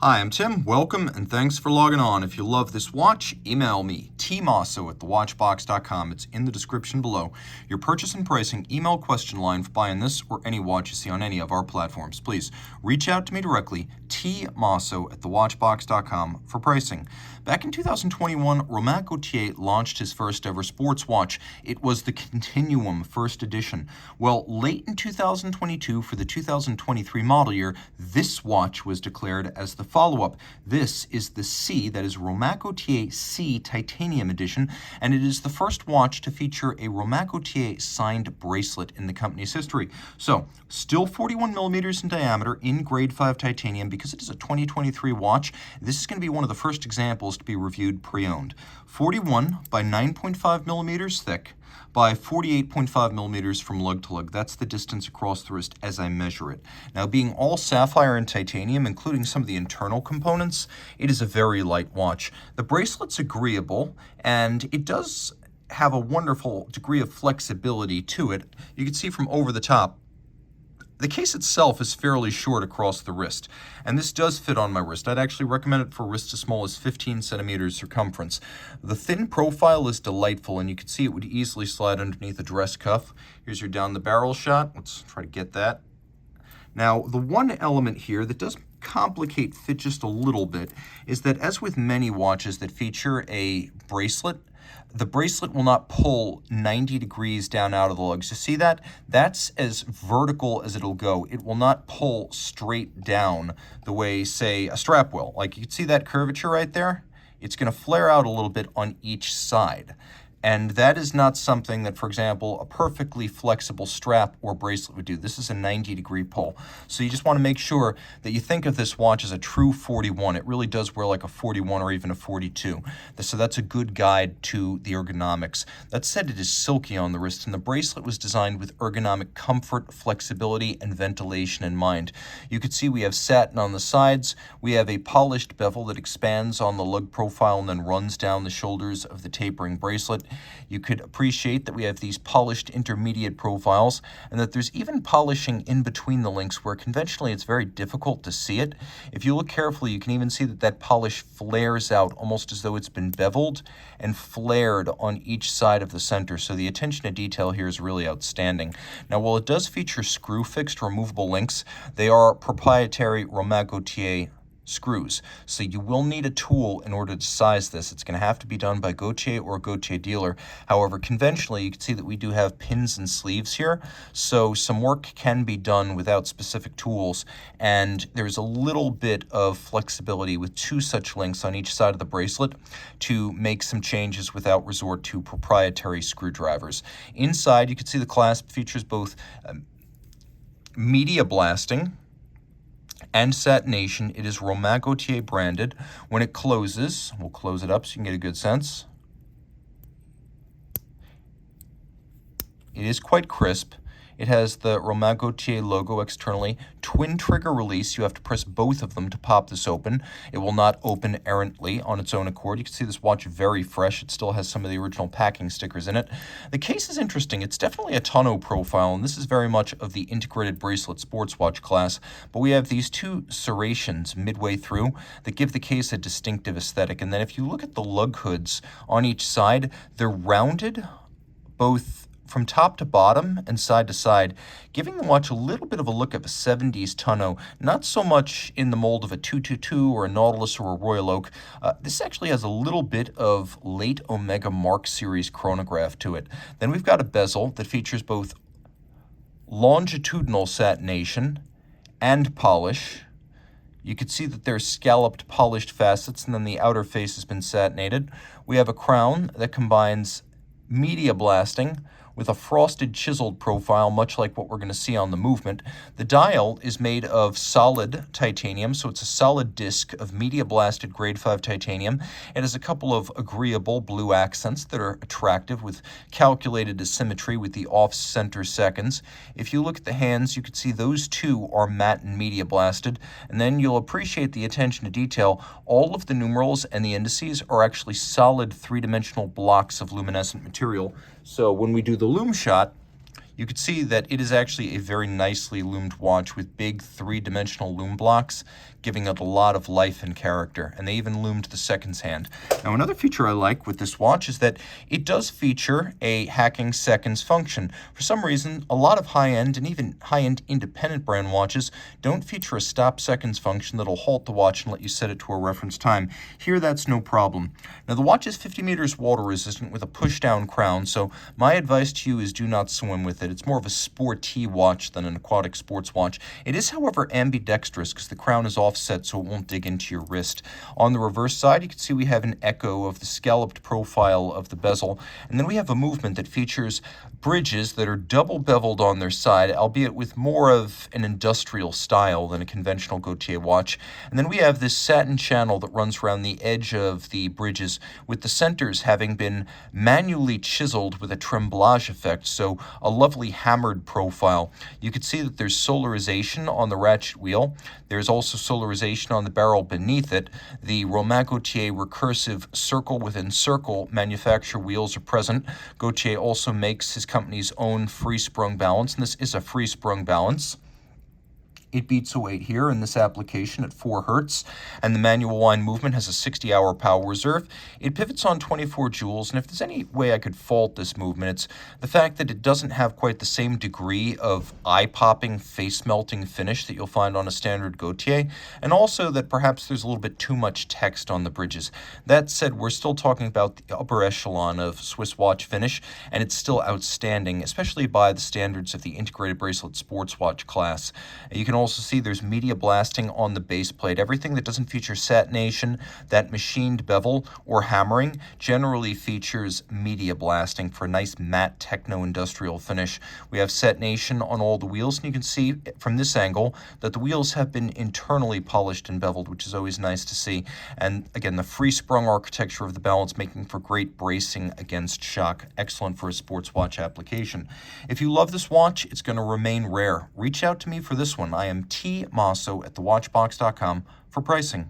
Hi, I'm Tim. Welcome and thanks for logging on. If you love this watch, email me, tmosso@thewatchbox.com. It's in the description below. Your purchase and pricing email question line for buying this or any watch you see on any of our platforms. Please reach out to me directly, tmosso@thewatchbox.com for pricing. Back in 2021, Romain Gauthier launched his first ever sports watch. It was the Continuum first edition. Well, late in 2022 for the 2023 model year, this watch was declared as the follow-up. This is the C, that is Romain Gauthier C Titanium Edition, and it is the first watch to feature a Romain Gauthier signed bracelet in the company's history. So, still 41 millimeters in diameter in grade 5 titanium. Because it is a 2023 watch, this is going to be one of the first examples to be reviewed pre-owned. 41 by 9.5 millimeters thick by 48.5 millimeters from lug to lug. That's the distance across the wrist as I measure it. Now, being all sapphire and titanium, including some of the internal components, it is a very light watch. The bracelet's agreeable, and it does have a wonderful degree of flexibility to it. You can see from over the top, the case itself is fairly short across the wrist, and this does fit on my wrist. I'd actually recommend it for wrists as small as 15 centimeters circumference. The thin profile is delightful, and you can see it would easily slide underneath a dress cuff. Here's your down the barrel shot. Let's try to get that. Now, the one element here that does complicate fit just a little bit is that, as with many watches that feature a bracelet, the bracelet will not pull 90 degrees down out of the lugs. You see that? That's as vertical as it'll go. It will not pull straight down the way, say, a strap will. Like, you can see that curvature right there? It's going to flare out a little bit on each side. And that is not something that, for example, a perfectly flexible strap or bracelet would do. This is a 90-degree pull. So you just want to make sure that you think of this watch as a true 41. It really does wear like a 41 or even a 42. So that's a good guide to the ergonomics. That said, it is silky on the wrist, and the bracelet was designed with ergonomic comfort, flexibility, and ventilation in mind. You can see we have satin on the sides. We have a polished bevel that expands on the lug profile and then runs down the shoulders of the tapering bracelet. You could appreciate that we have these polished intermediate profiles, and that there's even polishing in between the links where conventionally it's very difficult to see it. If you look carefully, you can even see that that polish flares out almost as though it's been beveled and flared on each side of the center. So the attention to detail here is really outstanding. Now, while it does feature screw-fixed removable links, they are proprietary Romain Gauthier screws. So you will need a tool in order to size this. It's going to have to be done by Gauthier or a Gauthier dealer. However, conventionally, you can see that we do have pins and sleeves here, so some work can be done without specific tools, and there's a little bit of flexibility with two such links on each side of the bracelet to make some changes without resort to proprietary screwdrivers. Inside, you can see the clasp features both media blasting and satination. It is Romain Gauthier branded. When it closes, we'll close it up so you can get a good sense. It is quite crisp. It has the Romain Gauthier logo externally. Twin trigger release. You have to press both of them to pop this open. It will not open errantly on its own accord. You can see this watch very fresh. It still has some of the original packing stickers in it. The case is interesting. It's definitely a tonneau profile, and this is very much of the integrated bracelet sports watch class. But we have these two serrations midway through that give the case a distinctive aesthetic. And then if you look at the lug hoods on each side, they're rounded both from top to bottom and side to side, giving the watch a little bit of a look of a 70s tonneau, not so much in the mold of a 222 or a Nautilus or a Royal Oak. This actually has a little bit of late Omega Mark series chronograph to it. Then we've got a bezel that features both longitudinal satination and polish. You can see that there's scalloped polished facets, and then the outer face has been satinated. We have a crown that combines media blasting with a frosted chiseled profile, much like what we're going to see on the Movement. The dial is made of solid titanium, so it's a solid disc of media blasted grade 5 titanium. It has a couple of agreeable blue accents that are attractive with calculated asymmetry with the off-center seconds. If you look at the hands, you can see those two are matte and media blasted, and then you'll appreciate the attention to detail. All of the numerals and the indices are actually solid three-dimensional blocks of luminescent material. So when we do the loom shot, you could see that it is actually a very nicely loomed watch with big three-dimensional loom blocks, giving it a lot of life and character, and they even loomed the seconds hand. Now, another feature I like with this watch is that it does feature a hacking seconds function. For some reason, a lot of high-end and even high-end independent brand watches don't feature a stop seconds function that'll halt the watch and let you set it to a reference time. Here, that's no problem. Now, the watch is 50 meters water resistant with a push-down crown, so my advice to you is do not swim with it. It's more of a sporty watch than an aquatic sports watch. It is, however, ambidextrous because the crown is offset so it won't dig into your wrist. On the reverse side, you can see we have an echo of the scalloped profile of the bezel, and then we have a movement that features bridges that are double beveled on their side, albeit with more of an industrial style than a conventional Gauthier watch. And then we have this satin channel that runs around the edge of the bridges, with the centers having been manually chiseled with a tremblage effect, so a lovely hammered profile. You can see that there's solarization on the ratchet wheel. There's also solarization on the barrel beneath it. The Romain Gauthier recursive circle within circle manufacture wheels are present. Gauthier also makes his company's own free-sprung balance, and this is a free-sprung balance. It beats a weight here in this application at 4 Hertz, and the manual wind movement has a 60-hour power reserve. It pivots on 24 joules, and if there's any way I could fault this movement, it's the fact that it doesn't have quite the same degree of eye-popping, face-melting finish that you'll find on a standard Gauthier, and also that perhaps there's a little bit too much text on the bridges. That said, we're still talking about the upper echelon of Swiss watch finish, and it's still outstanding, especially by the standards of the integrated bracelet sports watch class. You can also see there's media blasting on the base plate. Everything that doesn't feature satination, that machined bevel, or hammering generally features media blasting for a nice matte techno-industrial finish. We have satination on all the wheels, and you can see from this angle that the wheels have been internally polished and beveled, which is always nice to see. And again, the free-sprung architecture of the balance making for great bracing against shock. Excellent for a sports watch application. If you love this watch, it's going to remain rare. Reach out to me for this one. I am Team Mosso at thewatchbox.com for pricing.